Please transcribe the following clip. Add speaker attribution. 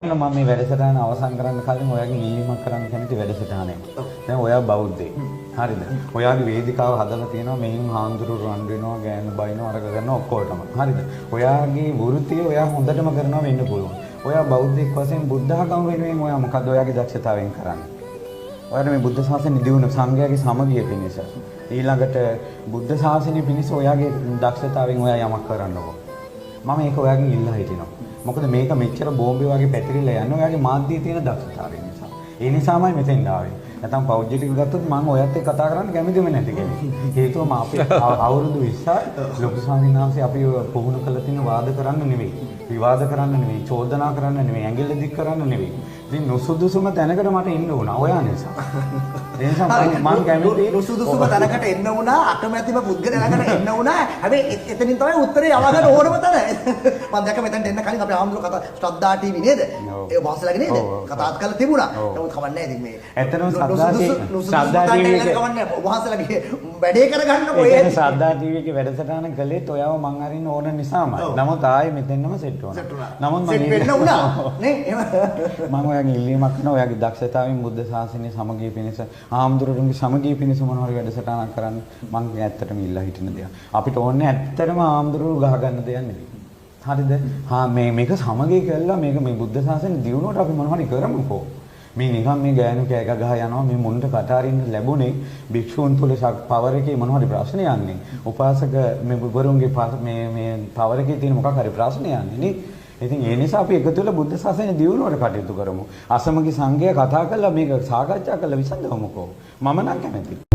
Speaker 1: මම මේ වැඩසටහන අවසන් කරන්න කලින් ඔයාගෙන් ඉල්ලීමක් කරන්න කැමති වැඩසටහනේ. දැන් ඔයා බෞද්ධයෙක්. හරිද? ඔයාගේ වේදිකාව හදලා තියෙනවා මෙයින් හාමුදුරු රන් වෙනවා, ගෑනු බයිනවා, අරග ගන්නවා ඔක්කොටම. හරිද? ඔයාගේ වෘත්තිය ඔයා හොඳටම කරනවා වෙන්න පුළුවන්. ඔයා බෞද්ධයෙක් වශයෙන් බුද්ධ ආගම වෙනුවෙන් ඔයා මොකද ඔයාගේ දක්ෂතාවයෙන් කරන්නේ? ඔයාලා මේ බුද්ධ ශාසනය දියුණු සංඝයාගේ සමගිය පිණිස ඊළඟට බුද්ධ ශාසනය පිණිස ඔයාගේ දක්ෂතාවයෙන් ඔයා යමක් කරන්නකෝ. මම ඒක ඔයාගෙන් ඉල්ලා හිටිනවා. මොකද මේක මෙච්චර බෝම්බේ වගේ පැතිරිලා යන්නේ ඔයාගේ මාධ්‍යයේ තියෙන දක්ෂතාවය නිසා. ඒ නිසාමයි මෙතෙන් ආවේ. නැත්නම් පෞද්ගලික ගත්තොත් මම ඔයත් එක්ක කතා කරන්න කැමතිම නැති කෙනෙක්. හේතුව මම අපේ අවුරුදු 20යි ලොකු ස්වාමීන් වහන්සේ අපි පුහුණු කළ තියෙන වාද කරන්න නෙවෙයි. විවාද කරන්න නෙවෙයි, චෝදනා කරන්න නෙවෙයි, ඇඟිල්ල දික් කරන්න නෙවෙයි. ඉතින් නුසුදුසුම තැනකට මට එන්න වුණා ඔයා නිසා. ඒ නිසා මම කැමති
Speaker 2: නුසුදුසුම තැනකට එන්න වුණා, අකමැතිම පුද්ගලයාකට එන්න වුණා. හැබැයි එතනින් තමයි උත්තරේ යවගන්න ඕනම තැන. මම දැක්ක මෙතනට එන්න කලින් අපේ ආම්දුර කතා ශ්‍රද්ධා ටීවී නේද? ඒ වාසලගේ නේද? කතාත් කරලා තිබුණා. නමුත් කවන්නේ ඉතින් මේ
Speaker 1: ඇත්තටම ශ්‍රද්ධා ටීවී එකේ
Speaker 2: කවන්නේ වාසලගේ වැඩේ කරගන්න ඔය
Speaker 1: ශ්‍රද්ධා ටීවී එකේ වැඩසටහන කළේත් ඔයාව මං අරින්න ඕන නිසාමයි. නමුත් ආයේ මෙතෙන්නම සෙට් වුණා. නමුත්
Speaker 2: සෙට් වෙන්න වුණා නේ?
Speaker 1: මම ඔයාගේ ඉල්ලීමක් කරනවා ඔයාගේ දක්ෂතාවයෙන් බුද්ධ ශාසනය සමගිය පිණිස ආම්දුරුන්ගේ සමගිය පිණිස මොනවා හරි වැඩසටහනක් කරන්න මම ඇත්තටම ඉල්ලා හිටින දෙයක්. අපිට ඕනේ ඇත්තටම ආම්දුරු ගහ ගන්න දෙයක් නෙවෙයි. හරිද? මේක සමගිය කළා මේක මේ බුද්ධ ශාසනය දියුණුවට අපි මොනවා හරි කරමුකෝ. මේ නිකන් මේ ගෑනු කෑක ගහ යනවා මේ මුන්ට කතාරින්න ලැබුණේ භික්ෂූන් තුල පවර එකේ මොනවා හරි ප්‍රශ්න යන්නේ. උපාසක මේ බුබරුන්ගේ මේ පවර එකේ තියෙන මොකක් හරි ප්‍රශ්න යන්නේ නේ. ඉතින් ඒ නිසා අපි එකතු වෙලා බුද්ධ ශාසනය දියුණුවට කටයුතු කරමු. අසමගි සංඝයා කතා කරලා මේක සාකච්ඡා කරලා විසඳමුකෝ. මම නම් කැමතියි.